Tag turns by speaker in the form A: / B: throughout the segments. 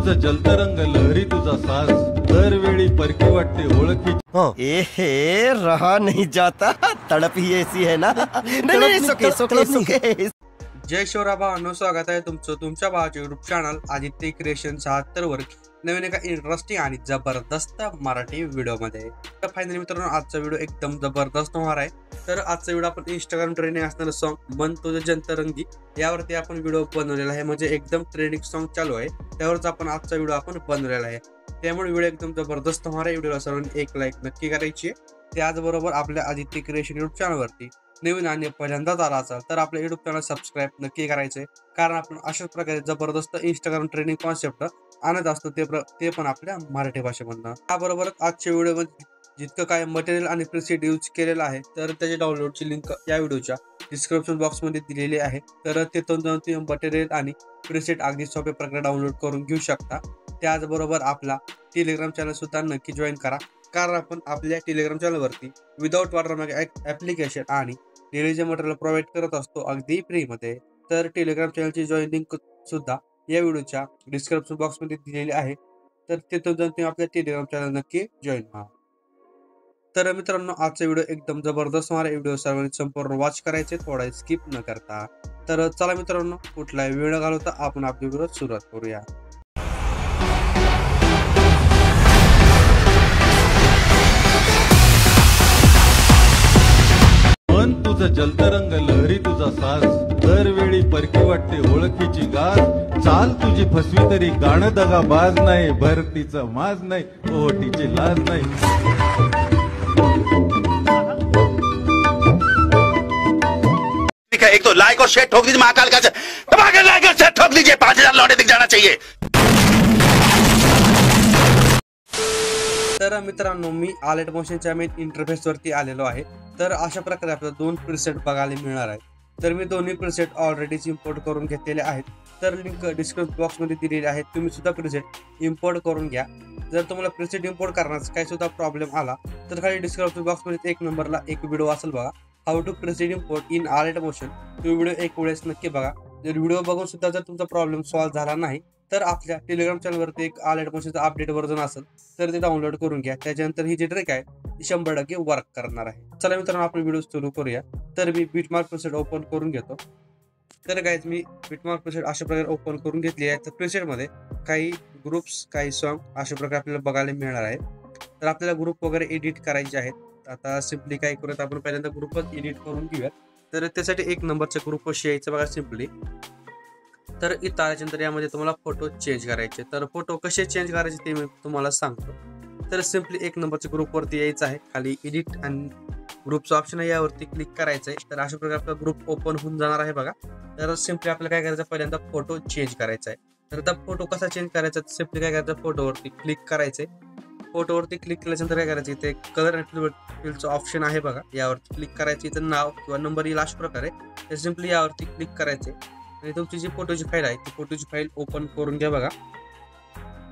A: तुझं जलतरंग लहरी तुझा साज दरवेळी परकी वाटते ओळखी
B: हे रहा नहीं जाता तड़प ही ऐसी है ना नहीं सुके सुके सुके।
C: जय शिवराय भावांनो, स्वागत आहे तुमचं तुमच्या भावाच्या युट्यूब चॅनल आदित्य क्रिएशन 76 वर नवीन एका इंटरेस्टिंग आणि जबरदस्त मराठी व्हिडिओ मध्ये। तर फायनली मित्रांनो, आजचा व्हिडिओ एकदम जबरदस्त होणार आहे। तर आजचा व्हिडिओ आपण इंस्टाग्राम ट्रेंडिंग असणारं सॉन्ग मन तुझं जंतरंगी यावरती आपण व्हिडिओ बनवलेला आहे। म्हणजे एकदम ट्रेंडिंग सॉन्ग चालू आहे, त्यावरच आपण आजचा व्हिडिओ आपण बनवलेला आहे। त्यामुळे व्हिडिओ एकदम जबरदस्त होणार आहे। व्हिडिओला सर्वांनी एक लाईक नक्की करायची आहे। त्याचबरोबर आपल्या आदित्य क्रिएशन युट्यूब चॅनलवरती नवीन आणि पहिल्यांदाच आला असाल तर आपल्या युट्यूब चॅनल सबस्क्राईब नक्की करायचे, कारण आपण अशाच प्रकारे जबरदस्त इंस्टाग्राम ट्रेंडिंग कॉन्सेप्ट आणत असतो, ते पण आपल्या मराठी भाषेमधून। त्याबरोबरच आजच्या व्हिडिओमध्ये जितकं काय मटेरियल आणि प्रीसेट यूज केलेलं आहे तर त्याच्या डाउनलोडची लिंक या व्हिडिओच्या डिस्क्रिप्शन बॉक्समध्ये दिलेली आहे। तर तिथून जाऊन तुम्ही मटेरियल आणि प्रीसेट अगदी सोप्या प्रकारे डाउनलोड करून घेऊ शकता। त्याचबरोबर आपला टेलिग्राम चॅनल सुद्धा नक्की जॉईन करा, कारण आपण आपल्या टेलिग्राम चॅनलवरती विदाउट वॉटरमार्क ॲप्लिकेशन आणि डेलीचे मटेरियल प्रोव्हाइड करत असतो अगदी फ्रीमध्ये। तर टेलिग्राम चॅनलची जॉईन लिंक सुद्धा या व्हिडिओच्या डिस्क्रिप्शन बॉक्समध्ये दिलेली आहे। तर तिथून जाऊन तुम्ही आपल्या टेलिग्राम चॅनल नक्की जॉईन व्हा। तर मित्रांनो, आजचा व्हिडिओ एकदम जबरदस्त होणार आहे। व्हिडिओ सर्वांनी संपूर्ण वॉच करायचे, थोडा स्किप न करता। तर चला मित्रांनो, कुठलाही वेळ घालवता आपण आपली व्हिडिओ सुरुवात करूया।
A: मन तुझं जलतरंग लहरी तुझा साज दरवेळी परकी वाटते ओळखीची गाज चाल तुझी फसवी तरी गाणं दगा बाज नाही भरतीचं माज नाही ओटीची लाज नहीं।
D: एक तो लाइक और शेयर ठोक दीजिए, महाकाल का लाइक और शेयर ठोक दीजिए, 5000 लौटे दिख जाना चाहिए।
C: तर मित्रांनो, मी आलेट मोशनच्या मेन इंटरफेस वरती आलेलो आहे। तर अशा प्रकारे आपल्याला दोन प्रीसेट बघायला मिळणार आहे। तर मी दोन्ही प्रीसेट ऑलरेडीच इम्पोर्ट करून घेतलेले आहेत, तर लिंक डिस्क्रिप्शन बॉक्समध्ये दिलेली आहे। तुम्ही सुद्धा प्रीसेट इम्पोर्ट करून घ्या। जर तुम्हाला प्रीसेट इम्पोर्ट करण्याचा काही सुद्धा प्रॉब्लेम आला तर खाली डिस्क्रिप्शन बॉक्समध्ये एक नंबरला एक व्हिडिओ असेल बघा, how to preset import in Alight Motion. तो व्हिडिओ एक वेळेस नक्की बघा। जर व्हिडिओ बघून सुद्धा जर तुमचा प्रॉब्लेम सॉल्व्ह झाला नाही तर आपल्या टेलिग्राम चॅनलवरती एक आलेट मोशनचं अपडेट व्हर्जन असेल तर ते डाउनलोड करून घ्या। त्याच्यानंतर ही जी ट्रिक आहे ती 100% वर्क करणार आहे। चला मित्रांनो, आपण व्हिडिओ सुरू करूया। तर मी बिटमार्क प्रीसेट ओपन करून घेतो। तर गाइस, मी बिटमार्क प्रीसेट अशा प्रकारे ओपन करून घेतली आहे। तर प्रीसेटमध्ये काही ग्रुप्स, काही सॉन्ग अशा प्रकारे आपल्याला बघायला मिळणार आहे। तर आपल्याला ग्रुप वगैरे एडिट करायचे आहेत। आता सिम्पली काय करूयात, आपण पहिल्यांदा ग्रुपच एडिट करून घेऊयात। तर त्यासाठी एक नंबरच्या ग्रुपवर यायचं बघा सिम्पली। तर इथं आल्यानंतर यामध्ये तुम्हाला फोटो चेंज करायचे। तर फोटो कसे चेंज करायचे ते मी तुम्हाला सांगतो। तर सिम्पली एक नंबरच्या ग्रुपवरती यायचं आहे, खाली एडिट आणि ग्रुपचं ऑप्शन आहे, यावरती क्लिक करायचं आहे। तर अशा प्रकारे आपला ग्रुप ओपन होऊन जाणार आहे बघा। तर सिम्पली आपल्याला काय करायचं, पहिल्यांदा फोटो चेंज करायचा आहे। तर आता फोटो कसा चेंज करायचा, सिम्पली काय करायचं, फोटोवरती क्लिक करायचंय। फोटोवरती क्लिक केल्यानंतर काय करायचं, इथे कलर अँड फिलचं ऑप्शन आहे बघा, यावरती क्लिक करायचं। इथं नाव किंवा नंबर येईल अशा प्रकारे। तर सिम्पली यावरती क्लिक करायचे आणि तुमची जी फोटोची फाईल आहे ती फोटोची फाईल ओपन करून घ्या बघा।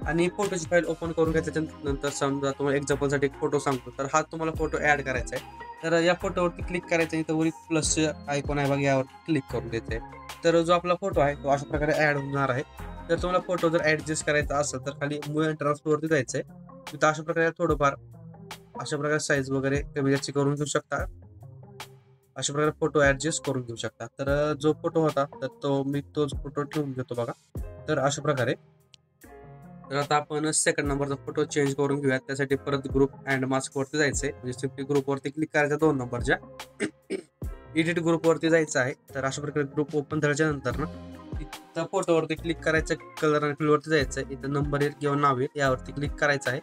C: आणि फोटोची फाईल ओपन करून घ्यायच्या नंतर समजा तुम्हाला एक्झाम्पलसाठी एक फोटो सांगतो, तर हा तुम्हाला फोटो ऍड करायचा आहे। तर या फोटोवरती क्लिक करायचं, इथं वरील प्लस आयकॉन आहे बघा, यावर क्लिक करून द्यायचं आहे। तर जो आपला फोटो आहे तो अशा प्रकारे ऍड होणार आहे। तर तुम्हाला फोटो जर ऍडजस्ट करायचा असेल तर खाली मूव्ह अँड ट्रान्सफरवरती जायचं आहे। तिथं अशा प्रकारे थोडंफार अशा प्रकारे साईज वगैरे कमी जास्त करून घेऊ शकता। अशा प्रकारे फोटो ऍडजस्ट करून घेऊ शकता। तर जो फोटो होता तर तोच फोटो ठेवून घेतो बघा। तर अशा प्रकारे। तर आता आपण सेकंड नंबरचा फोटो चेंज करून घेऊयात। त्यासाठी परत ग्रुप अँड मास्क वरती जायचंय, म्हणजे सिम्पली ग्रुपवरती क्लिक करायचं, 2 नंबरच्या एडिट ग्रुपवरती जायचं आहे। तर अशा प्रकारे ग्रुप ओपन झाल्याच्या नंतर ना इथं फोटोवरती क्लिक करायचं, कलर आणि फिलवरती जायचं आहे। इथं नंबर येईल किंवा नाव येईल, यावरती क्लिक करायचं आहे।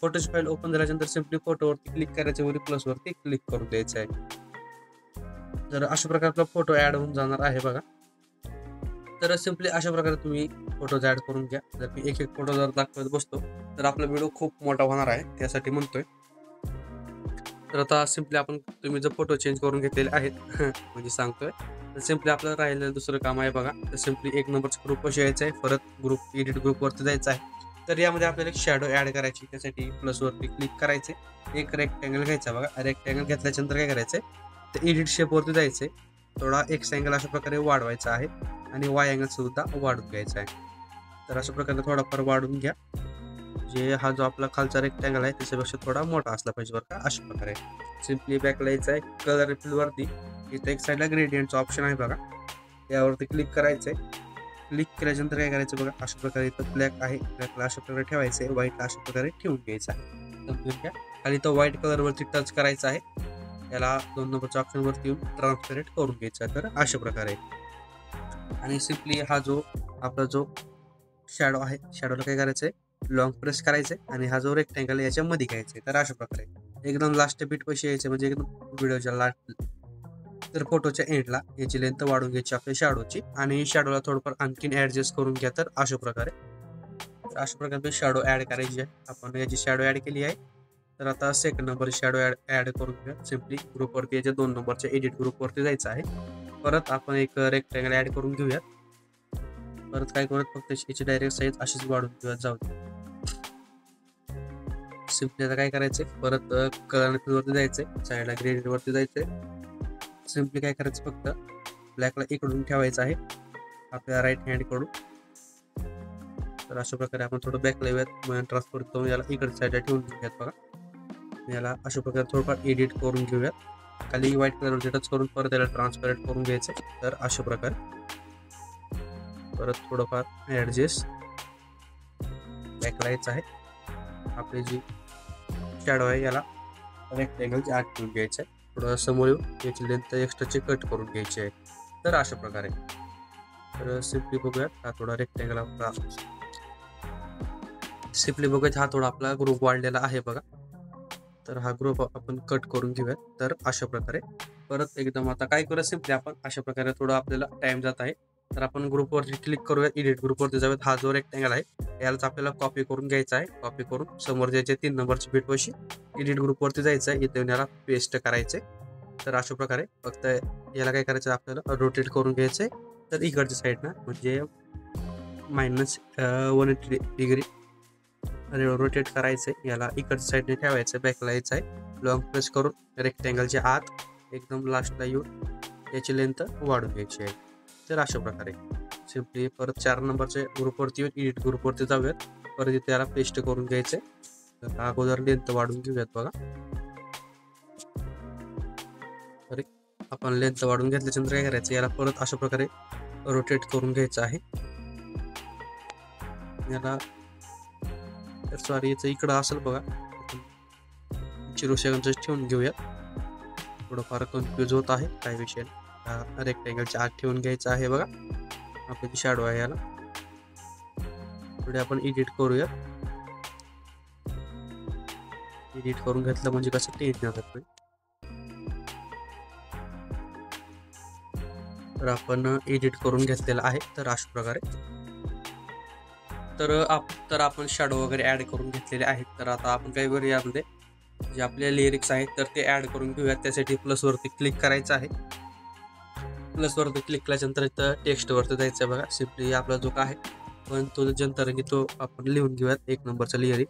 C: फोटोची फाईल ओपन झाल्यानंतर सिम्पली फोटोवरती क्लिक करायचं, वरील प्लसवरती क्लिक करून द्यायचं आहे। तर अशा प्रकारे आपला फोटो ऍड होऊन जाणार आहे बघा। तर सिम्पली अशा प्रकारे तुम्ही फोटोज ऍड करून घ्या। जर मी एक फोटो जर दाखवत बसतो तर आपला व्हिडिओ खूप मोठा होणार आहे, त्यासाठी म्हणतोय। तर आता सिम्पली तुम्ही जर फोटो चेंज करून घेतलेले आहेत म्हणजे सांगतोय, तर सिम्पली आपल्याला राहिलेलं दुसरं काम आहे बघा। तर सिम्पली एक नंबरचा ग्रुपवर यायचं आहे, परत ग्रुप एडिट ग्रुपवरती जायचं आहे। तर यामध्ये आपल्याला एक शॅडो ऍड करायची, त्यासाठी प्लसवरती क्लिक करायचे, एक रेक्टँगल घ्यायचा बघा। रेक्टँगल घेतल्यानंतर काय करायचंय, तर एडिट शेपवरती जायचंय, थोडा एक्स अँगल अशा प्रकारे वाढवायचा आहे आणि वाय अँगल सुद्धा वाढवून घ्यायचा आहे। तर अशा प्रकारे थोडाफार वाढून घ्या, जे हा जो आपला खालचा रेक्टँगल आहे त्याच्यापेक्षा थोडा मोठा असला पाहिजे बरं का. अशा प्रकारे सिम्पली बॅकला यायचं आहे. कलर फिलवरती इथं एक साईडला ग्रेडियंटचा ऑप्शन आहे बघा, त्यावरती क्लिक करायचं आहे. क्लिक केल्याच्यानंतर काय करायचं बघा, अशा प्रकारे इथं ब्लॅक आहे, ब्लॅकला अशा प्रकारे ठेवायचं आहे, व्हाईटला अशा प्रकारे ठेवून घ्यायचं आहे. समजून घ्या. खाली तो व्हाईट कलरवरती टच करायचा आहे, याला 2 नंबरच्या ऑप्शनवरती येऊन ट्रान्सपरेट करून घ्यायचा आहे. तर अशा प्रकारे आणि सिम्पली हा जो आपला जो शॅडो आहे, शॅडोला काय करायचं आहे, लॉंग प्रेस करायचं आहे आणि हा जो रेक्टँगल याच्यामध्ये घ्यायचा आहे. तर अशा प्रकारे एकदम लास्ट बीट कशी यायचे म्हणजे एकदम व्हिडिओच्या लास्ट, तर फोटोच्या एंडला याची लेंथ वाढून घ्यायची आपल्या शॅडोची आणि शॅडोला थोडंफार आणखीन ऍडजस्ट करून घ्या. तर अशा प्रकारे शॅडो ऍड करायची आहे. आपण याची शॅडो ऍड केली आहे. तर आता सेकंड नंबर शॅडो ऍड करून घ्या. सिम्पली ग्रुपवरती याच्या 2 नंबरच्या एडिट ग्रुपवरती जायचं आहे. परत आपण एक रेक्टँगल ऍड करून घेऊयात. परत काय करूयात, फक्त याची डायरेक्ट साईज अशीच वाढून घेऊयात. जाऊ दे. सिम्पली आता काय करायचंय, परत कलर वरती जायचंय, साईडला ग्रेडियंट वरती जायचंय. सिम्पली काय करायचं, फक्त ब्लॅकला इकडून ठेवायचं आहे आपल्या राईट हँड कडून. तर अशा प्रकारे आपण थोडं बॅकला येऊयात, ट्रान्सफर करून याला इकडच्या साईडला ठेवून घेऊयात बघा. याला अशा प्रकारे थोडंफार एडिट करून घेऊयात. खाली व्हाईट कलरवरती टच करून परत याला ट्रान्सपरेट करून घ्यायचं. तर अशा प्रकारे परत थोडंफार ऍडजस्ट बॅकला यायचं आहे. आपली जी शॅडो आहे याला रेक्टँगलच्या आत ठेवून घ्यायचं आहे. थोडं समोर येऊन याची लेंथ एक्स्ट्राची कट करून घ्यायची आहे. तर अशा प्रकारे तर सिम्पली बघूयात, हा थोडा रेक्टँगल आपला हा थोडा आपला ग्रुप वाढलेला आहे बघा. तर हा ग्रुप आपण कट करून घेऊयात. तर अशा प्रकारे परत एकदम आता काय करूया, सिम्पली आपण अशा प्रकारे थोडं आपल्याला टाइम जात आहे. तर आपण ग्रुपवरती क्लिक करूयात, एडिट ग्रुपवरती जाऊयात. हा जो रेक्टँगल आहे यालाच आपल्याला कॉपी करून घ्यायचा आहे. कॉपी करून समोर द्यायचे 3 नंबरची बीटवरची एडिट ग्रुपवरती जायचं आहे, इथे याला पेस्ट करायचे. तर अशा प्रकारे फक्त याला काय करायचं, आपल्याला रोटेट करून घ्यायचंय. तर इकडच्या साईडनं म्हणजे -180 डिग्री रोटेट करायचंय. याला इकडच्या साईडने ठेवायचं, बॅकला यायचं आहे. लॉंग प्रेस करून रेक्टँगलच्या आत एकदम लास्टला येऊन याची लेंथ वाढून घ्यायची आहे. तर अशा प्रकारे सिम्पली परत 4 नंबरच्या ग्रुपवरती येऊन एडिट ग्रुपवरती जाऊयात. परत इथे याला पेस्ट करून घ्यायचंय. तर अगोदर लेंथ वाढून घेऊयात बघा. तर आपण लेंथ वाढून घेतल्याच्यानंतर काय करायचं, याला परत अशा प्रकारे रोटेट करून घ्यायचं आहे. याला सॉरी याचं इकडं असेल बघा, 0 सेकंद ठेवून घेऊयात. थोडंफार कन्फ्यूज होत आहे काय विषय. रेक्टँगलच्या आत ठेवून घ्यायचं आहे बघा. आपली जी शॅडो आहे याला पुढे आपण एडिट करूयात. एडिट करून घेतलं म्हणजे कसं टेन्शन येत नाही. तर आपण एडिट करून घेतलेलं आहे. तर अशा प्रकारे तर आपण शॅडो वगैरे ऍड करून घेतलेले आहेत. तर आता आपण काय करूया, यामध्ये जे आपले लिरिक्स आहेत तर ते ऍड करून घेऊयात. त्यासाठी प्लसवरती क्लिक करायचं आहे. प्लसवरती क्लिक केल्यानंतर इथं टेक्स्टवरती जायचं आहे बघा. सिम्पली आपला जो काय आहे पण तो जनतरंगी तो आपण लिहून घेऊयात, 1 नंबरचा लिरिक.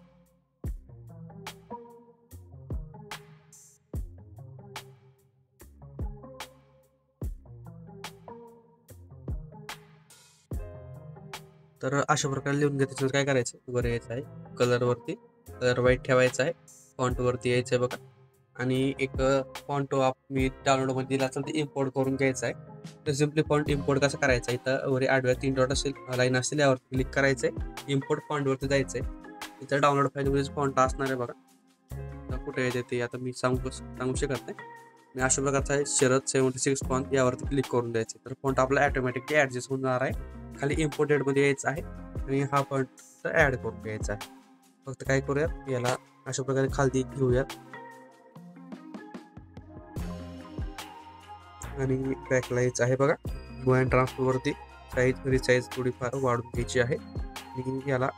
C: तर अशा प्रकारे लिहून घेतल्यानंतर काय करायचं, वर यायचं आहे कलरवरती, कलर व्हाईट ठेवायचा आहे. फॉन्टवरती यायचं आहे बघा आणि एक फॉन्ट मी डाउनलोडमध्ये दिला असेल ते इम्पोर्ट करून घ्यायचा आहे. तर सिम्पली फॉन्ट इम्पोर्ट कसं करायचं, इथं वर आडव्या 3 डॉट असेल, लाईन असेल, यावर क्लिक करायचं आहे. इम्पोर्ट फॉन्टवरती जायचं आहे. इथं डाउनलोड फाईलमध्ये फॉन्ट असणार आहे बघा. तर कुठे येते ते आता मी सांगू शकत नाही. आणि अशा प्रकारचा आहे शरद 76 फॉन्ट, यावरती क्लिक करून द्यायचे. तर फॉन्ट आपला ऑटोमॅटिकली ॲडजस्ट होणार आहे. खाली इम्पोर्टेडमध्ये यायचं आहे आणि हा फॉन्ट ॲड करून घ्यायचा आहे. फक्त काय करूयात, याला अशा प्रकारे खाली घेऊयात आणि बॅकला यायचं आहे बघा. गो अँड ट्रान्सफरवरती साईज रिसाईज थोडीफार वाढून घ्यायची आहे आणि याला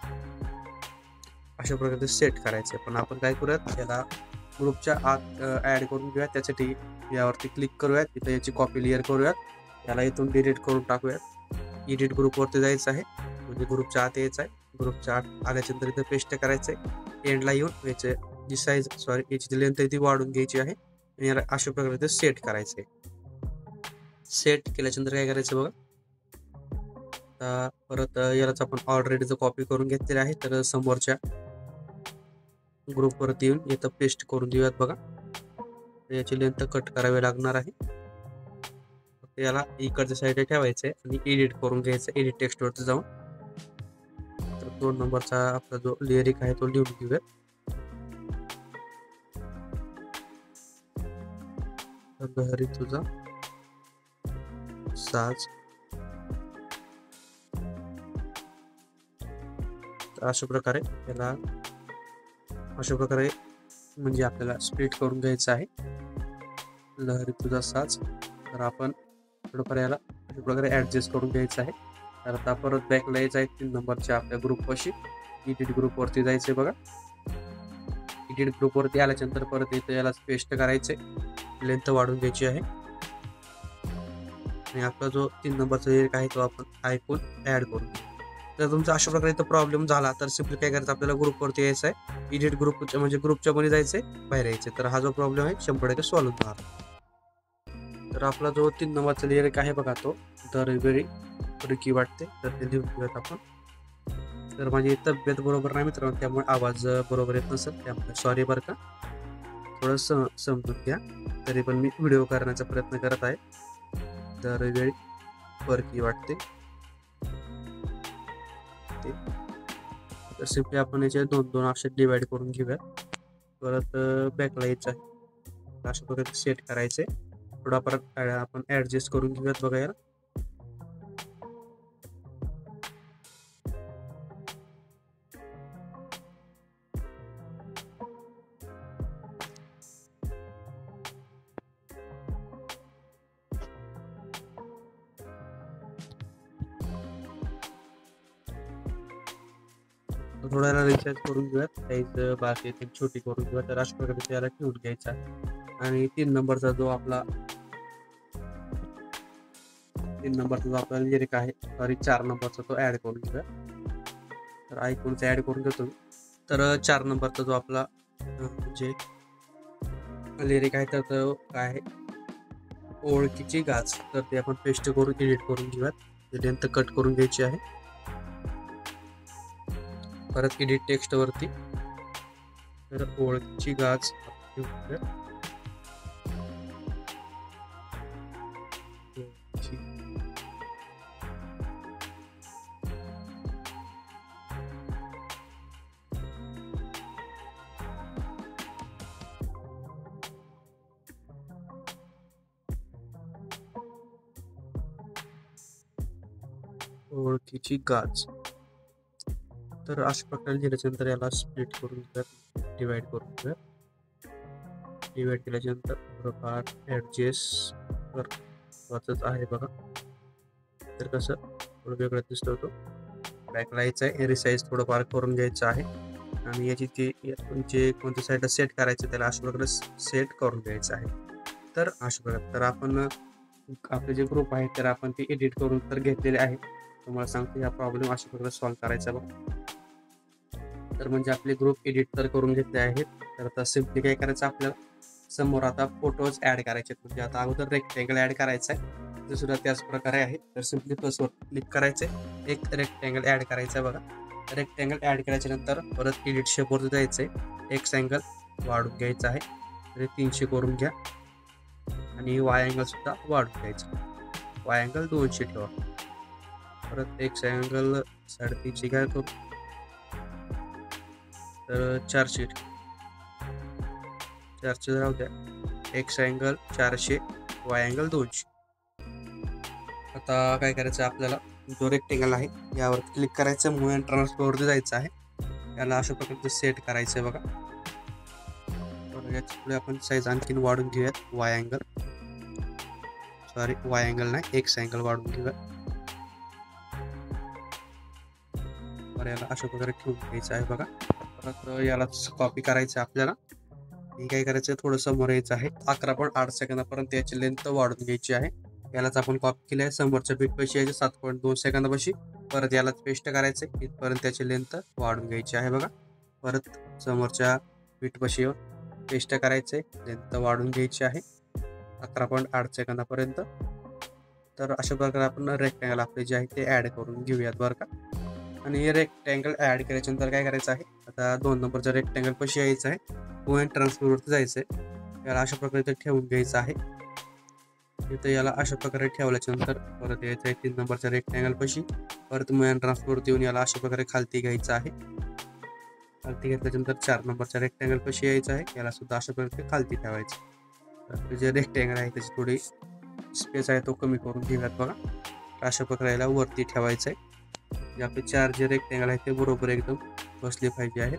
C: अशा प्रकारे सेट करायचं आहे. पण आपण काय करूयात, याला ग्रुपच्या आत ॲड करून घेऊयात. त्यासाठी यावरती क्लिक करूयात, इथं याची कॉपी लेअर करूयात, याला इथून डिलीट करून टाकूयात. एडिट ग्रुपवरती जायचं आहे, म्हणजे ग्रुपच्या आत यायचं आहे. ग्रुपच्या आत आल्याच्यानंतर इथं पेस्ट करायचं आहे. एंडला येऊन याचे जी साईज याची जी लेंथ आहे ती वाढून घ्यायची आहे आणि याला अशा प्रकारे ते सेट करायचं आहे. सेट केल्याच्यानंतर काय करायचं बघा, आता परत यालाच आपण ऑलरेडी जर कॉपी करून घेतलेले आहे तर समोरच्या ग्रुपवरती येऊन इथं पेस्ट करून देऊयात बघा. याची लेंथ कट करावी लागणार आहे. फक्त याला इकडच्या साईडला ठेवायचं आहे आणि एडिट करून घ्यायचं एडिट टेक्स्टवरती जाऊन. तर 2 नंबरचा आपला जो लिरिक आहे तो लिहून घेऊयात. घरी तुझा साज. तर अशा प्रकारे याला म्हणजे आपल्याला स्प्लिट करून घ्यायचं आहे. लहरी तुझा साज. तर आपण थोडंफार याला अशा प्रकारे ऍडजस्ट करून घ्यायचं आहे. तर आता परत बॅकला यायचं आहे 3 नंबरच्या आपल्या ग्रुपपाशी. एडिट ग्रुपवरती जायचंय बघा. एडिट ग्रुपवरती आल्याच्यानंतर परत इथं याला पेस्ट करायचे. लेंथ वाढून घ्यायची आहे आणि आपला जो 3 नंबरचा लिरिक आहे तो आपण ऐकून ऍड करून घेऊ. जर तुमचा अशा प्रकारे इथं प्रॉब्लेम झाला तर सिम्पली काय करायचं, आपल्याला ग्रुपवरती यायचं आहे. एडिट ग्रुपच्या म्हणजे ग्रुपच्या मध्ये जायचंय, बाहेर यायचंय. तर हा जो प्रॉब्लेम आहे 100% सॉल्व्ह होणार. तर आपला जो 3 नंबरचा लिरिक आहे बघा तो दरवेळी रिकी वाटते. तर ते लिहून घेऊयात आपण. तर माझी तब्येत बरोबर नाही मित्रांनो, त्यामुळे आवाज बरोबर येत नसेल, त्यामुळे सॉरी बरं का. थोडं समजून घ्या. तरी पण मी व्हिडिओ करण्याचा प्रयत्न करत आहे. दरवेळी फरकी वाटते. तर सिम्पली आपण याचे 2-2 अक्षर डिवाइड करून घेऊयात. परत बॅकला यायचं आहे. अशा प्रकारे सेट करायचे. थोडाफार आपण ऍडजस्ट करून घेऊयात बघा याला. थोडा रिचार्ज करून घेऊयात. साईज बाकी छोटी करून घेऊयात. तर अशा प्रकारे त्याला ठेवून घ्यायचा. आणि 3 नंबरचा जो आपला लिरिक आहे, सॉरी 4 नंबरचा तो ऍड करून घेऊया. तर ऐकूनचा ऍड करून घेतो. तर 4 नंबरचा जो आपला म्हणजे लिरिक आहे तर तो काय आहे, ओळखीची गाज. तर ते आपण पेस्ट करून एडिट करून घेऊयात. लेंथ कट करून घ्यायची आहे. परत एडिट टेक्स्ट वरती तर ओळखीची गाज ओळखीची गाज. तर अशा प्रकारे लिहिल्याच्यानंतर याला स्प्लिट करून घेऊयात, डिवाइड करून घेऊयात. डिवाइड केल्याच्यानंतर थोडंफार ऍडजस्ट करतच आहे बघा. तर कसं थोडं वेगळं दिसतो तो. बॅकला यायचं आहे, रिसाईज थोडंफार करून घ्यायचं आहे. आणि याची जे कोणत्या साईडला सेट करायचं त्याला अशा प्रकारे सेट करून घ्यायचं आहे. तर अशा प्रकारे तर आपण आपले जे ग्रुप आहे तर आपण ते एडिट करून तर घेतलेले आहे. तुम्हाला सांगतो हा प्रॉब्लेम अशा प्रकारे सॉल्व्ह करायचा बघा. तर म्हणजे आपले ग्रुप एडिट तर करून घेतले आहेत. तर आता सिम्पली काय करायचं, आपल्याला समोर आता फोटोज ऍड करायचे. म्हणजे आता अगोदर रेक्टँगल ऍड करायचा आहे, ते सुद्धा त्याच प्रकारे आहे. तर सिम्पली प्लसवर क्लिक करायचे, एक रेक्टँगल ऍड करायचा आहे बघा. रेक्टँगल ऍड केल्याच्या नंतर परत एडिट शेपवरती जायचंय. एक्स अँगल वाढून घ्यायचा आहे, तर 300 करून घ्या. आणि वाय अँगल सुद्धा वाढून घ्यायचा. वाय अँगल 200 ठेवा. परत एक्स अँगल 350 घ्या करू, तर 400 राहू द्या. X angle 400, Y angle 200. आता काय करायचं, आपल्याला जो रेक्टेंगल आहे यावर क्लिक करायचं, मूव अँड ट्रान्सफरवरती जायचं आहे. याला अशा प्रकारचं सेट करायचं आहे बघा. याच्या पुढे आपण साईज आणखीन वाढून घेऊयात. वाय अँगल नाही, एक्स अँगल वाढून घेऊयात. याला अशा प्रकारे ठेवून घ्यायचं आहे बघा. परत याला कॉपी करायचं आहे आपल्याला. हे काय करायचं, थोडं समोर यायचं आहे. 11.8 सेकंदापर्यंत याची लेंथ वाढून घ्यायची आहे. यालाच आपण कॉपी केलं आहे. समोरच्या बीट पैसे यायचे 7.2 सेकंदापाशी. परत यालाच पेस्ट करायचं, इथपर्यंत त्याची लेंथ वाढून घ्यायची आहे बघा. परत समोरच्या बीट पैसे पेस्ट करायचे, लेंथ वाढून घ्यायची आहे 11.8 सेकंदापर्यंत. तर अशा प्रकारे आपण रेक्टँगल आपले जे आहे ते ॲड करून घेऊयात बरं का. आणि हे रेक्टँगल ॲड केल्याच्यानंतर काय करायचं आहे, आता 2 नंबरचा रेक्टँगल कशी यायचं आहे, मूव अँड ट्रान्सफरवरती जायचं आहे. याला अशा प्रकारे इथं ठेवून घ्यायचं आहे. इथं याला अशा प्रकारे ठेवल्याच्यानंतर परत यायचं आहे 3 नंबरच्या रेक्टँगल पाशी. परत मूव अँड ट्रान्सफरवरती येऊन याला अशा प्रकारे खालती घ्यायचं आहे. खालती घेतल्याच्यानंतर 4 नंबरच्या रेक्टँगल पाशी यायचं आहे. याला सुद्धा अशा प्रकारे खालती ठेवायचं. तर जे रेक्टँगल आहे त्याची थोडी स्पेस आहे तो कमी करून घेऊयात बघा. अशा प्रकारे याला वरती ठेवायचं आहे. जे आपले 4 जे रेक्टँगल आहेत ते बरोबर एकदम बसले पाहिजे आहेत.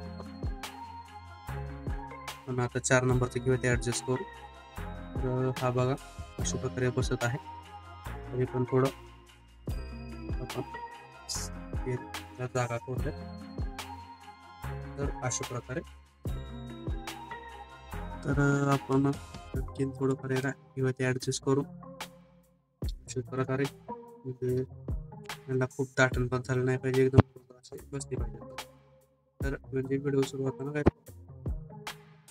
C: पण आता 4 नंबरचं घेऊया ते ॲडजस्ट करू. तर हा बघा अशा प्रकारे बसत आहे. तरी पण थोडं आपण जागा करूया. तर अशा प्रकारे तर आपण आणखीन थोडंफार याला किंवा ते ॲडजस्ट करू अशा प्रकारे. म्हणजे यांना खूप दाटण पण झालं नाही पाहिजे, एकदम असे बसले पाहिजे. तर म्हणजे व्हिडिओ सुरू होताना काय,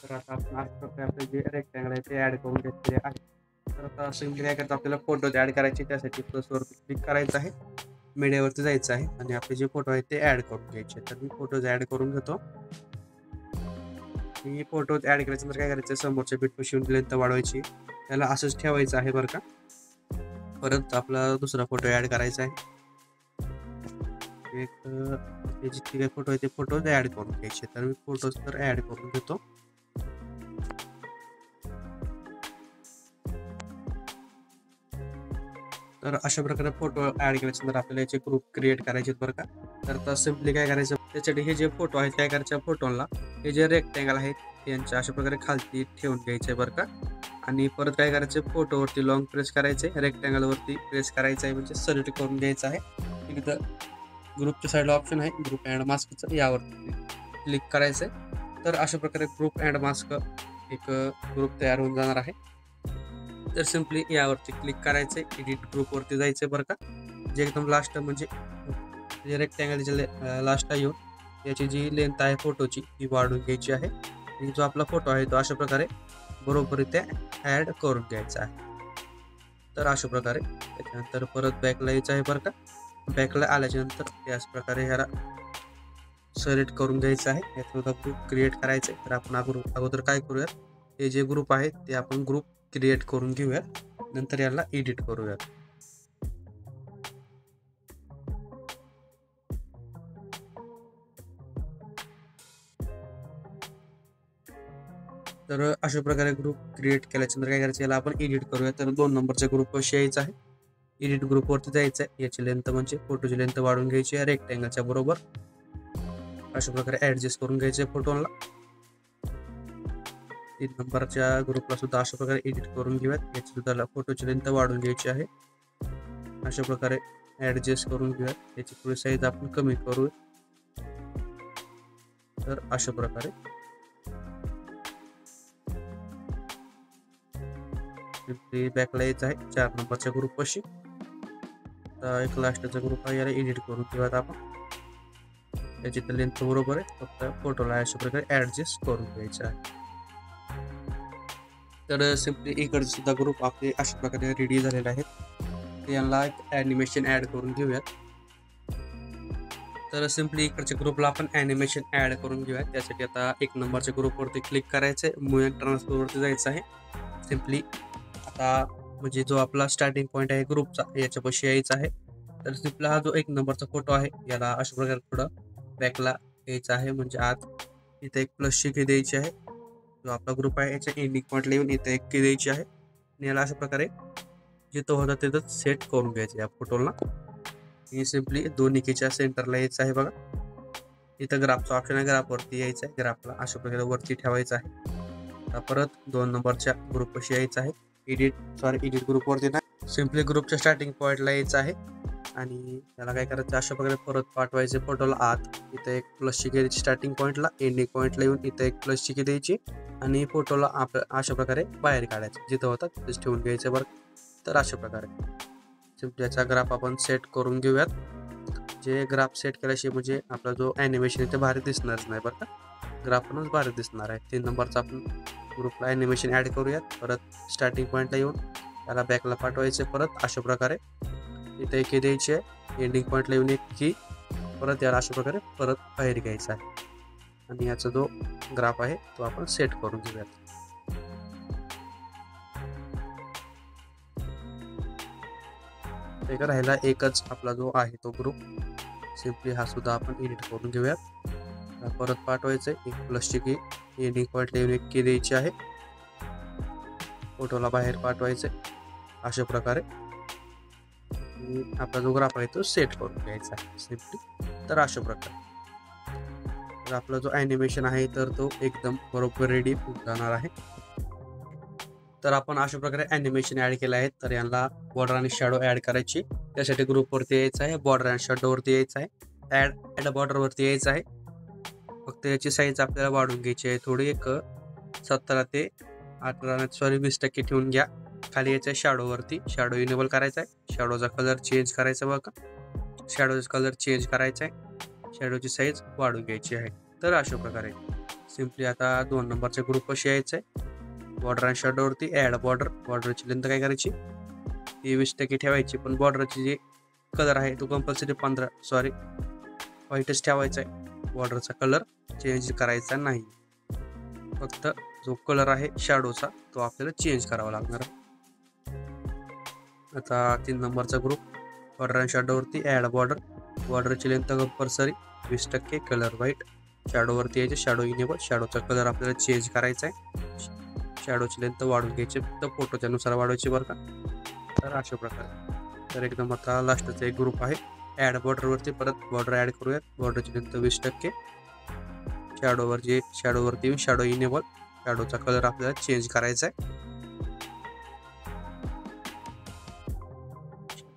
C: तर आता आपण अशा प्रकारे आपले जे रेक्टँगल आहे ते ॲड करून घेतलेले आहे. तर आता सिम्पली काय करतो, आपल्याला फोटोज ॲड करायचे, त्यासाठी प्लसवरती क्लिक करायचं आहे, मीडियावरती जायचं आहे आणि आपले जे फोटो आहेत ते ॲड करून घ्यायचे. तर मी फोटोज ॲड करून घेतो. मी फोटोज ॲड करायच्यानंतर काय करायचं, समोरच्या बिटपाशी येऊन लेंथ वाढवायची, त्याला असंच ठेवायचं आहे बरं का. परत आपला दुसरा फोटो ॲड करायचा आहे. एक जितके काही फोटो आहे ते फोटोज ॲड करून घ्यायचे. तर मी फोटोज तर ॲड करून घेतो. तर अशा प्रकारे फोटो ॲड केल्याच्यानंतर आपल्याला याचे ग्रुप क्रिएट करायचे बरं का. तर आता सिम्पली काय करायचं, त्याच्यासाठी हे जे फोटो आहेत काय करायच्या फोटोला हे जे रेक्टँगल आहेत यांच्या अशा प्रकारे खालती ठेवून घ्यायचे बरं का. आणि परत काय करायचं, फोटोवरती लॉंग प्रेस करायचे, रेक्टँगलवरती प्रेस करायचं आहे, म्हणजे सिलेक्ट करून घ्यायचं आहे. इथं ग्रुपच्या साईडला ऑप्शन आहे ग्रुप अँड मास्कचं, यावरती क्लिक करायचं आहे. तर अशा प्रकारे ग्रुप अँड मास्क एक ग्रुप तयार होऊन जाणार आहे. तर सिम्पली यावरती क्लिक करायचं आहे, एडिट ग्रुपवरती जायचं बरं का. जे एकदम लास्ट म्हणजे रेक्टँगलच्या लास्टला येऊन याची जी लेंथ आहे फोटोची ती वाढवून घ्यायची आहे. आणि जो आपला फोटो आहे तो अशा प्रकारे बरोबर इथे ॲड करून घ्यायचा आहे. तर अशा प्रकारे त्याच्यानंतर परत बॅकला यायचं आहे बरं का. बॅकला आल्याच्यानंतर याच प्रकारे ह्याला सिलेक्ट करून घ्यायचं आहे. याचा ग्रुप क्रिएट करायचं आहे. तर आपण अगोदर काय करूयात, हे जे ग्रुप आहेत ते आपण ग्रुप क्रिएट करून घेऊयात, नंतर याला एडिट करूयात. तर अशा प्रकारे ग्रुप क्रिएट केल्याच्यानंतर काय करायचं, याला आपण एडिट करूया. तर 2 नंबरच्या ग्रुपवरती यायचं आहे, एडिट ग्रुपवरती जायचं आहे. याची लेंथ म्हणजे फोटोची लेंथ वाढवून घ्यायची आहे रेक्टँगलच्या बरोबर. अशा प्रकारे ॲडजस्ट करून घ्यायचे फोटोला. 3 नंबरच्या ग्रुपला सुद्धा अशा प्रकारे एडिट करून घेऊयात. याची सुद्धा फोटोची लेंथ वाढवून घ्यायची आहे. अशा प्रकारे ॲडजस्ट करून घेऊयात. याची थोडी साईज आपण कमी करू. तर अशा प्रकारे बॅकला यायचं आहे 4 नंबरच्या ग्रुपपाशी. आता एक लास्टचा ग्रुप आहे, याला एडिट करून घेऊयात आपण. याची तर लेंथ बरोबर आहे, फक्त फोटोला अशा प्रकारे ॲडजस्ट करून घ्यायचं आहे. तर सिम्पली इकडचे सुद्धा ग्रुप आपले अशा प्रकारे रेडी झालेले आहेत. यांना एक ॲनिमेशन ॲड करून घेऊयात. तर सिम्पली इकडच्या ग्रुपला आपण ॲनिमेशन ॲड करून घेऊयात. त्यासाठी आता 1 नंबरच्या ग्रुपवरती क्लिक करायचं आहे, मूव अँड ट्रान्सफरवरती जायचं आहे. सिम्पली आता म्हणजे जो आपला स्टार्टिंग पॉईंट आहे ग्रुपचा याच्यापाशी यायचा आहे. तर सिम्पली हा जो 1 नंबरचा फोटो आहे याला अशा प्रकारे थोडं बॅकला यायचं आहे, म्हणजे आत इथे एक प्लसची की द्यायची आहे. जो आपला ग्रुप आहे याच्या एंडिंग पॉईंटला येऊन इथे एक की द्यायची आहे. आणि याला अशा प्रकारे जिथं होतं तिथं सेट करून घ्यायचं या फोटोला. आणि सिम्पली दोन्ही कीच्या सेंटरला यायचं आहे बघा. इथं ग्राफचा ऑप्शन आहे, ग्राफवरती यायचं आहे. ग्राफला अशा प्रकारे वरती ठेवायचं आहे. आता परत 2 नंबरच्या ग्रुपपाशी यायचं आहे, एडिट ग्रुपवरती नाही, सिम्पली ग्रुपच्या स्टार्टिंग पॉईंटला यायचं आहे. आणि त्याला काय करायचं, अशा प्रकारे परत पाठवायचे फोटोला आत. इथं एक प्लसची की द्यायची स्टार्टिंग पॉईंटला, एंडिंग पॉईंटला येऊन इथं एक प्लसची की द्यायची आणि फोटोला अशा प्रकारे बाहेर काढायचं, जिथं होतं तिथेच ठेवून घ्यायचं बरं. तर अशा प्रकारे सिम्पली याचा ग्राफ आपण सेट करून घेऊयात. जे ग्राफ सेट केल्याशिवाय म्हणजे आपला जो ॲनिमेशन आहे ते भारी दिसणारच नाही बरं का. ग्राफनच भारी दिसणार आहे. 3 नंबरचा आपण ग्रुपला ॲनिमेशन ॲड करूयात. परत स्टार्टिंग पॉईंटला येऊन त्याला बॅकला पाठवायचे परत अशा प्रकारे इथे की द्यायची आहे, एंडिंग पॉईंटला येऊन एक की परत याला अशा प्रकारे परत बाहेर घ्यायचा आहे आणि याचा जो ग्राफ आहे तो आपण सेट करून घेऊयात. एक राहिला एकच आपला जो आहे तो ग्रुप, सिम्पली हा सुद्धा आपण एडिट करून घेऊयात. परत पाठवायचं आहे एक प्लसची की, एंडिंग पॉईंटला येऊन एक की द्यायची आहे, फोटोला बाहेर पाठवायचं अशा प्रकारे आपला जो ग्राफ आहे तो सेट करून घ्यायचा आहे सिम्पली. तर अशा प्रकारे तर आपला जो ॲनिमेशन आहे तर तो एकदम बरोबर रेडी होऊन जाणार आहे. तर आपण अशा प्रकारे ॲनिमेशन ॲड केलं आहे. तर यांना बॉर्डर आणि शॅडो ॲड करायची, त्यासाठी ग्रुपवरती यायचं आहे, बॉर्डर आणि शॅडोवरती यायचं आहे, ॲड बॉर्डरवरती यायचं आहे. फक्त याची साईज आपल्याला वाढवून घ्यायची आहे थोडी, एक 17 ते 20% ठेवून घ्या. खाली यायचं आहे शॅडोवरती, शॅडो इनेबल करायचा आहे, शॅडोचा कलर चेंज करायचा बघा, शॅडोचा कलर चेंज करायचा आहे, शॅडोची साईज वाढवून घ्यायची आहे. तर अशा प्रकारे सिम्पली आता 2 नंबरचे ग्रुप कशी यायचं आहे, बॉर्डर आणि शॅडोवरती ॲड बॉर्डर, बॉर्डरची लेंथ काय करायची ती 20% ठेवायची, पण बॉर्डरची जे कलर आहे तो कंपल्सरी व्हाईटच ठेवायचा आहे, बॉर्डरचा कलर चेंज करायचा नाही. फक्त जो कलर आहे शॅडोचा तो आपल्याला चेंज करावा लागणार. आता 3 नंबरचा ग्रुप, बॉर्डर आणि शॅडोवरती ॲड बॉर्डर, बॉर्डरची लेंथ कंपल्सरी 20%, कलर व्हाईट, शॅडोवरती यायचे, शॅडो इनेबल, शॅडोचा कलर आपल्याला चेंज करायचा आहे, शॅडोची लेंथ वाढवून घ्यायची, फक्त फोटोच्या नुसार वाढवायची बरं का. तर अशा प्रकारे तर एकदम आता लास्टचा एक ग्रुप आहे, ॲड बॉर्डरवरती परत बॉर्डर ॲड करूयात, बॉर्डरची लेंथ 20%, शॅडोवरती येऊन शॅडो इनेबल, शॅडोचा कलर आपल्याला चेंज करायचा आहे,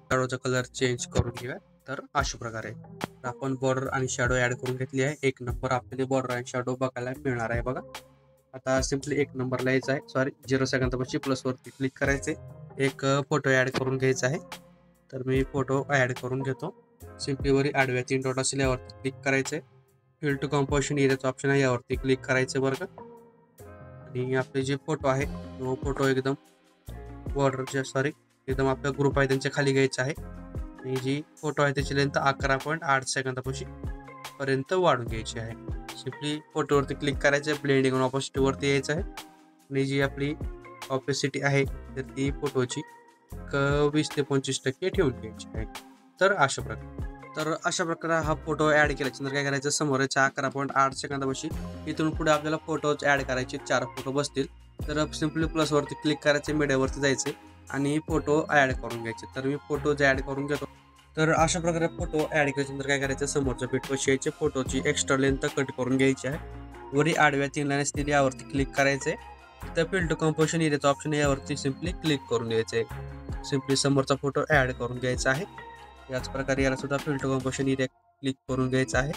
C: शॅडोचा कलर चेंज करून घेऊया. तर अशा प्रकारे आपण बॉर्डर आणि शॅडो ॲड करून घेतली आहे. 1 नंबर आपल्याला बॉर्डर आणि शॅडो बघायला मिळणार आहे बघा. आता सिम्पली 1 नंबरला यायचं आहे, 0 सेकंदापाशी प्लसवरती क्लिक करायचे, एक फोटो ॲड करून घ्यायचा आहे. तर मी फोटो ॲड करून घेतो. सिम्पली वरी आडव्या 3 डॉट असेल यावरती क्लिक करायचे, फिल टू कंपोजिशन एरियाचा ऑप्शन आहे यावरती क्लिक करायचं बरं का. आणि आपले जे फोटो आहे तो फोटो एकदम बॉर्डरच्या एकदम आपला ग्रुप आहे त्यांच्या खाली घ्यायचा आहे, आणि जी फोटो आहे त्याची लेंथ 11.8 सेकंदापाशी पर्यंत वाढून घ्यायची आहे. सिम्पली फोटोवरती क्लिक करायचं आहे, ब्लेंडिंग आणि ऑपोसिटीवरती यायचं आहे, आणि जी आपली ऑपोसिटी आहे तर ती फोटोची 20 ते 25% ठेवून घ्यायची आहे. तर अशा प्रकारे हा फोटो ॲड केल्याच्यानंतर काय करायचं, समोरच्या 11.8 सेकंदापाशी इथून पुढे आपल्याला फोटोज ॲड करायचे, 4 फोटो बसतील. तर सिम्पली प्लसवरती क्लिक करायचे, मीडियावरती जायचे आणि फोटो ॲड करून घ्यायचे. तर मी फोटोज ॲड करून घेतो. तर अशा प्रकारे फोटो ॲड केल्यानंतर काय करायचं, समोरच्या बीटपाशी यायचे, फोटोची एक्स्ट्रा लेंथ कट करून घ्यायची आहे, वरी आडव्या 3 लाईन असतील यावरती क्लिक करायचे, तर फिल टू कंपोजिशन एरियाचा ऑप्शन यावरती सिम्पली क्लिक करून द्यायचे, सिम्पली समोरचा फोटो ॲड करून घ्यायचा आहे. याच प्रकारे याला सुद्धा fill to composition area click करून घ्यायचा आहे.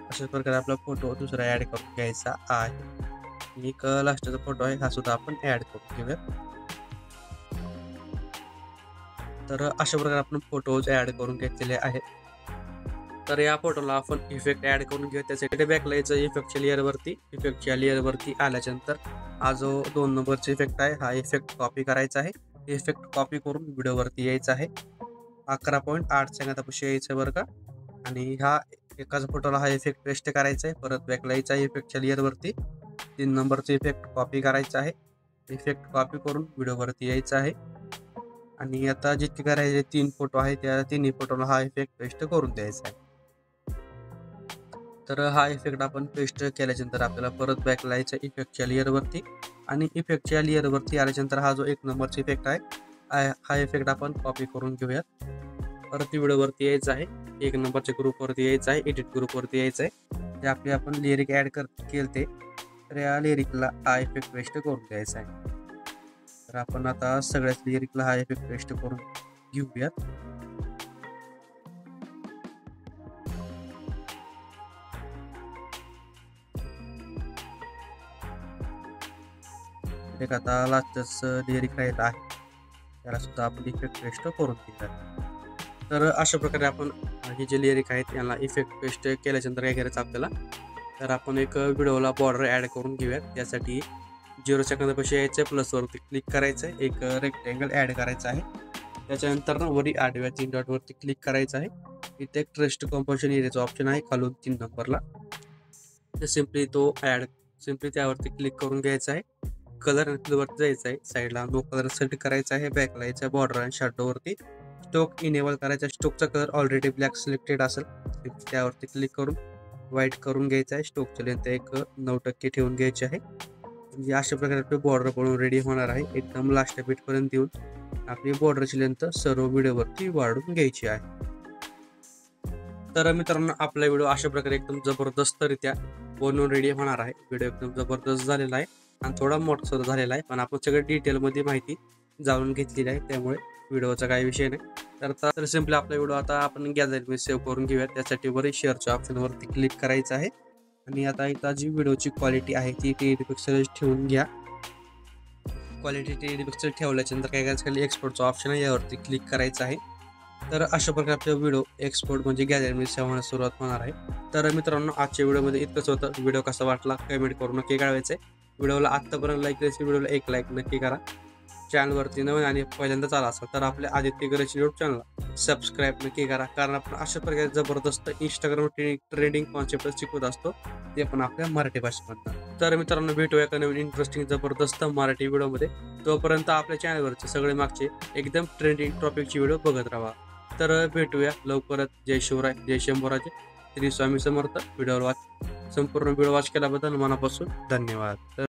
C: अशाच प्रकारे आपला फोटो दुसरा ॲड करून घ्यायचा आहे. एक लास्टचा फोटो आहे हा सुद्धा आपण ॲड करून घेऊया. तर अशा प्रकारे आपण फोटोज ॲड करून घेतलेले आहेत. तर या फोटोला आपण इफेक्ट ॲड करून घेऊ. त्यासाठी बॅकला यायचं, इफेक्टच्या लेअरवरती आल्याच्यानंतर हा जो 2 नंबरचा इफेक्ट आहे हा इफेक्ट कॉपी करायचा आहे. इफेक्ट कॉपी करून व्हिडिओवरती यायचं आहे, 11.8 सेकंदापाशी यायचं बरं का. आणि ह्या एकाच फोटोला हा इफेक्ट पेस्ट करायचा आहे. परत बॅकला यायचा आहे, इफेक्टच्या लेअरवरती 3 नंबरचा इफेक्ट कॉपी करायचा आहे, इफेक्ट कॉपी करून व्हिडिओवरती यायचं आहे. आणि आता जितके करायचे 3 फोटो आहे त्या 3ही फोटोला हा इफेक्ट पेस्ट करून द्यायचा आहे. तर हा इफेक्ट आपण पेस्ट केल्याच्यानंतर आपल्याला परत बॅकला यायचं इफेक्टच्या लेअरवरती, आणि इफेक्टच्या लेअरवरती आल्याच्यानंतर हा जो 1 नंबरचा इफेक्ट आहे हा इफेक्ट आपण कॉपी करून घेऊयात. परत व्हिडिओवरती यायचं आहे, 1 नंबरच्या ग्रुपवरती यायचं आहे, एडिट ग्रुपवरती यायचं आहे, ते आपले आपण लिरिक ॲड केलते, तर या लिरिकला हा इफेक्ट पेस्ट करून द्यायचा आहे. तर आपण आता सगळ्याच लिरिकला हा इफेक्ट पेस्ट करून घेऊयात. एक आता लास्टच लिरिक राहित आहे त्याला सुद्धा आपण इफेक्ट पेस्ट करून घेऊयात. तर अशा प्रकारे आपण हे जे लिरिक आहेत यांना इफेक्ट पेस्ट केल्याच्यानंतर काय करायचं आपल्याला, तर आपण एक व्हिडिओला बॉर्डर ॲड करून घेऊयात. त्यासाठी 0 सेकंदापाशी यायचं आहे, प्लसवरती क्लिक करायचं आहे, एक रेक्टँगल ॲड करायचा आहे. त्याच्यानंतर ना वरी आडव्या 3 डॉटवरती क्लिक करायचं आहे. इथे एक ट्रेस्ट कंपोजिशन एरियाचा ऑप्शन आहे खालून 3 नंबरला. तर सिम्पली त्यावरती क्लिक करून घ्यायचा आहे. कलर आणि फिलवरती जायचं आहे, साईडला नो कलर सेट करायचा आहे, बॅकला यायचं आहे, बॉर्डर आणि शॅडोवरती स्टोक इनेबल करायचा. स्टोकचा कलर ऑलरेडी ब्लॅक सिलेक्टेड असेल, त्यावरती क्लिक करून व्हाईट करून घ्यायचा आहे. स्टोकची लेंथ एक 9% ठेवून घ्यायची आहे. म्हणजे अशा प्रकारे आपली बॉर्डर बनवून रेडी होणार आहे. एकदम लास्ट बीटपर्यंत येऊन आपली बॉर्डरची लेंथ सर्व व्हिडिओवरती वाढून घ्यायची आहे. तर मित्रांनो आपला व्हिडिओ अशा प्रकारे एकदम जबरदस्तरित्या बनवून रेडी होणार आहे. व्हिडिओ एकदम जबरदस्त झालेला आहे आणि थोडा मोठा सुद्धा झालेला आहे, पण आपण सगळं डिटेलमध्ये माहिती जाणून घेतलेली आहे, त्यामुळे व्हिडिओचा काही विषय नाही. तर सिम्पली आपला व्हिडिओ आता आपण गॅलरीमध्ये सेव्ह करून घेऊया. त्यासाठी वरील शेअरच्या ऑप्शनवरती क्लिक करायचं आहे आणि आता इथं जी व्हिडिओची क्वालिटी आहे ती 1080 पिक्सेल ठेवून घ्या. क्वालिटी 1080 पिक्सेल ठेवल्याच्यानंतर काय करायचं, खाली एक्सपोर्टचा ऑप्शन आहे, यावरती क्लिक करायचं आहे. तर अशा प्रकारे आपला व्हिडिओ एक्सपोर्ट म्हणजे गॅलरीमध्ये सेव्ह होण्यास सुरुवात होणार आहे. तर मित्रांनो आजच्या व्हिडिओमध्ये इतकंच होतं. व्हिडिओ कसा वाटला कमेंट करून नक्की कळवायचं आहे. व्हिडिओला आत्तापर्यंत लाईक करायचं, व्हिडिओला एक लाईक नक्की करा. चॅनलवरती नवीन आणि पहिल्यांदाच आला असेल तर आपल्या आदित्य गणेश यूट्यूब चॅनलला सबस्क्राईब नक्की करा, कारण आपण अशा प्रकारे जबरदस्त इंस्टाग्राम ट्रेंडिंग कॉन्सेप्ट शिकवत असतो, ते पण आपल्या मराठी भाषेमधनं. तर मित्रांनो भेटूया एका नवीन इंटरेस्टिंग जबरदस्त मराठी व्हिडिओमध्ये. तोपर्यंत आपल्या चॅनलवरचे सगळे मागचे एकदम ट्रेंडिंग टॉपिकची व्हिडिओ बघत राहा. तर भेटूया लवकरच. जय शिवराय, जय शंभूराजे, श्री स्वामी समर्थ. संपूर्ण व्हिडिओ वॉच केल्याबद्दल मनापासून धन्यवाद. तर